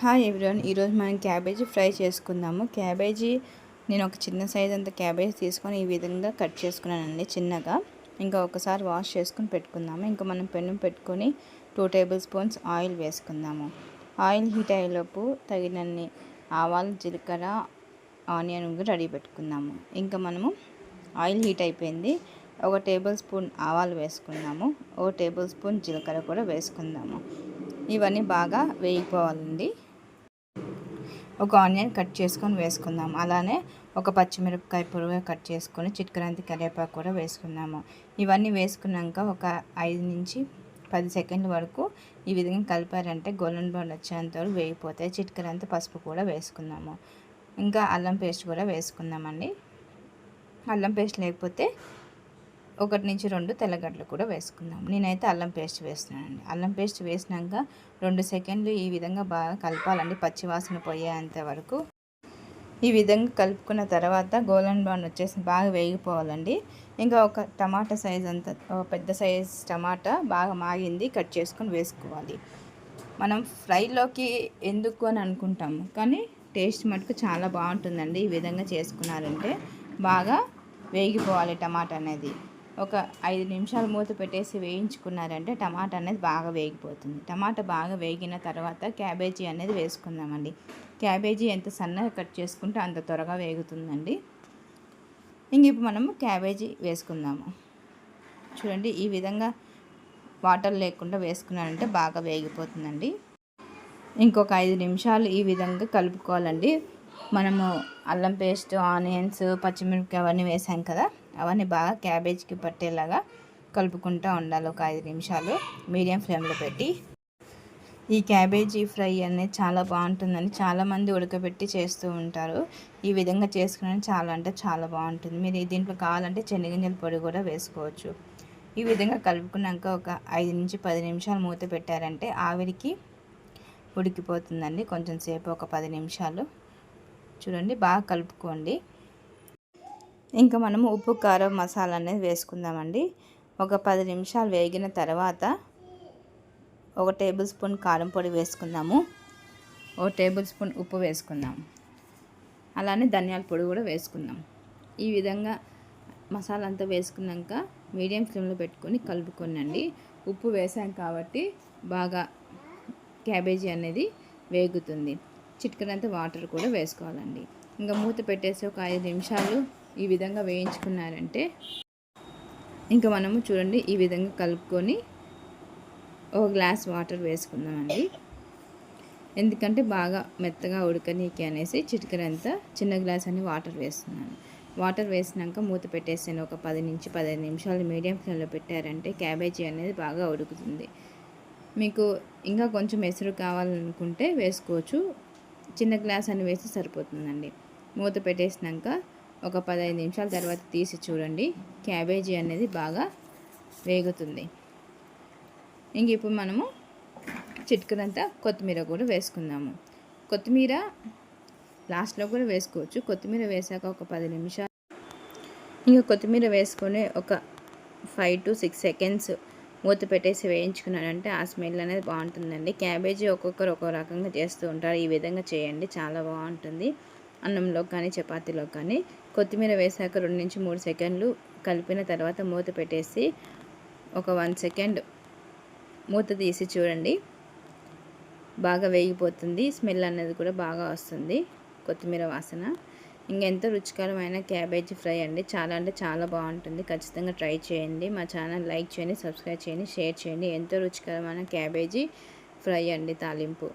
Hi everyone, ఈరోజు మనం cabbage fry చేసుకుందాము. క్యాబేజీ నేను ఒక చిన్న సైజ్ అంత క్యాబేజీ తీసుకొని ఈ విధంగా కట్ చేసుకున్నానండి చిన్నగా. ఇంకా ఒకసారి వాష్ చేసుకుని పెట్టుకుందాము. ఇంకా మనం పెనం పెట్టుకొని 2 టేబుల్ స్పూన్స్ ఆయిల్ వేసుకుందాము. ఆయిల్ హీట్ అయ్యేలోపు తగినన్ని ఆవాలు, జీలకర్ర, ఆనియన్ రెడీ పెట్టుకుందాము. ఇంకా మనము ఆయిల్ హీట్ అయిపోయింది. 1 టేబుల్ స్పూన్ ఆవాలు వేసుకుందాము. 1 టేబుల్ స్పూన్ జీలకర్ర కూడా వేసుకుందాము. ఇవన్నీ బాగా వేగిపోవాలండి. ఒక ఆనియన్ కట్ చేసుకొని వేసుకుందాం. అలానే ఒక పచ్చిమిరపకాయ పొడవుగా కట్ చేసుకొని చిటికెడంత కరివేపాకు కూడా వేసుకుందాము. ఇవన్నీ వేసుకున్నాక ఒక 5 నుంచి 10 సెకండ్ల వరకు ఈ విధంగా కలిపారంటే గోల్డెన్ బ్రౌన్ వచ్చేంత వరకు వేగిపోతాయి. చిటికెడంత పసుపు కూడా వేసుకుందాము. ఇంకా అల్లం పేస్ట్ కూడా వేసుకుందామండి. అల్లం పేస్ట్ లేకపోతే 1 నుంచి 2 తెల్లగడ్డలు కూడా వేసుకుందాం. నేనైతే అల్లం పేస్ట్ వేస్తున్నానండి. అల్లం పేస్ట్ వేసినాక 2 సెకండ్లు ఈ విధంగా బాగా కలపాలండి, పచ్చివాసన పోయేంత వరకు. ఈ విధంగా కలుపుకున్న తర్వాత గోల్డెన్ బ్రౌన్ వచ్చేసి బాగా వేగిపోవాలండి. ఇంకా ఒక టమాటా సైజ్ అంత పెద్ద సైజ్ టమాటా బాగా మాగింది, కట్ చేసుకొని వేసుకోవాలి. మనం ఫ్రైలోకి ఎందుకు అని అనుకుంటాము, కానీ టేస్ట్ మటుకు చాలా బాగుంటుందండి. ఈ విధంగా చేసుకున్నారంటే బాగా వేగిపోవాలి టమాటా అనేది. ఒక 5 నిమిషాలు మూత పెట్టేసి వేయించుకున్నారంటే టమాటా అనేది బాగా వేగిపోతుంది. టమాటా బాగా వేగిన తర్వాత క్యాబేజీ అనేది వేసుకుందామండి. క్యాబేజీ ఎంత సన్నగా కట్ చేసుకుంటే అంత త్వరగా వేగుతుందండి. ఇంక ఇప్పుడు మనము క్యాబేజీ వేసుకుందాము. చూడండి, ఈ విధంగా వాటర్ లేకుండా వేసుకున్నారంటే బాగా వేగిపోతుందండి. ఇంకొక 5 నిమిషాలు ఈ విధంగా కలుపుకోవాలండి. మనము అల్లం పేస్ట్, ఆనియన్స్, పచ్చిమిరపకాయ అవన్నీ వేసాం కదా, అవన్నీ బాగా క్యాబేజ్కి పట్టేలాగా కలుపుకుంటూ ఉండాలి. ఒక 5 నిమిషాలు మీడియం ఫ్లేమ్లో పెట్టి. ఈ క్యాబేజీ ఫ్రై అనేది చాలా బాగుంటుందని చాలామంది ఉడకబెట్టి చేస్తూ ఉంటారు. ఈ విధంగా చేసుకుని చాలా అంటే చాలా బాగుంటుంది. మీరు దీంట్లో కావాలంటే శనగగింజల పొడి కూడా వేసుకోవచ్చు. ఈ విధంగా కలుపుకున్నాక ఒక 5 నుంచి 10 నిమిషాలు మూత పెట్టారంటే ఆవిరికి ఉడికిపోతుందండి. కొంచెం సేపు ఒక 10 నిమిషాలు చూడండి, బాగా కలుపుకోండి. ఇంకా మనము ఉప్పు, కారం, మసాలా అనేది వేసుకుందామండి. ఒక 10 నిమిషాలు వేగిన తర్వాత 1 టేబుల్ స్పూన్ కారం పొడి వేసుకుందాము. 1 టేబుల్ స్పూన్ ఉప్పు వేసుకుందాం. అలానే ధనియాల పొడి కూడా వేసుకుందాం. ఈ విధంగా మసాలా అంతా వేసుకున్నాక మీడియం ఫ్లేమ్లో పెట్టుకొని కలుపుకోనండి. ఉప్పు వేసాం కాబట్టి బాగా క్యాబేజీ అనేది వేగుతుంది. చిటికెడంత వాటర్ కూడా వేసుకోవాలండి. ఇంకా మూత పెట్టేసి ఒక 5 నిమిషాలు ఈ విధంగా వేయించుకున్నారంటే ఇంకా మనము చూడండి ఈ విధంగా కలుపుకొని 1 గ్లాస్ వాటర్ వేసుకుందామండి. ఎందుకంటే బాగా మెత్తగా ఉడకనీకి అనేసి చిటికెడంత చిన్న గ్లాస్ అని వాటర్ వేస్తున్నాను. వాటర్ వేసినాక మూత పెట్టేసాను. ఒక 10 నుంచి 15 నిమిషాలు మీడియం ఫ్లేమ్లో పెట్టారంటే క్యాబేజీ అనేది బాగా ఉడుకుతుంది. మీకు ఇంకా కొంచెం ఎసురు కావాలనుకుంటే వేసుకోవచ్చు. చిన్న గ్లాస్ అని వేసి సరిపోతుందండి. మూత పెట్టేసినాక ఒక 15 నిమిషాల తర్వాత తీసి చూడండి, క్యాబేజీ అనేది బాగా వేగుతుంది. ఇంక ఇప్పుడు మనము చిటికెడంతా కొత్తిమీర కూడా వేసుకుందాము. కొత్తిమీర లాస్ట్లో కూడా వేసుకోవచ్చు. కొత్తిమీర వేసాక ఒక 10 నిమిషాలు ఇంకా కొత్తిమీర వేసుకొని ఒక 5 to 6 సెకండ్స్ మూత పెట్టేసి వేయించుకున్నారంటే ఆ స్మెల్ అనేది బాగుంటుందండి. క్యాబేజీ ఒక్కొక్కరు ఒక్కో రకంగా చేస్తూ ఉంటారు. ఈ విధంగా చేయండి, చాలా బాగుంటుంది. అన్నంలో కానీ చపాతీలో కానీ. కొత్తిమీర వేసాక 2 నుంచి 3 సెకండ్లు కలిపిన తర్వాత మూత పెట్టేసి ఒక 1 సెకండ్ మూత తీసి చూడండి, బాగా వేగిపోతుంది. స్మెల్ అనేది కూడా బాగా వస్తుంది, కొత్తిమీర వాసన. ఇంకెంతో రుచికరమైన క్యాబేజీ ఫ్రై అండి. చాలా అంటే చాలా బాగుంటుంది. ఖచ్చితంగా ట్రై చేయండి. మా ఛానల్ లైక్ చేయండి, సబ్స్క్రైబ్ చేయండి, షేర్ చేయండి. ఎంతో రుచికరమైన క్యాబేజీ ఫ్రై అండి, తాలింపు.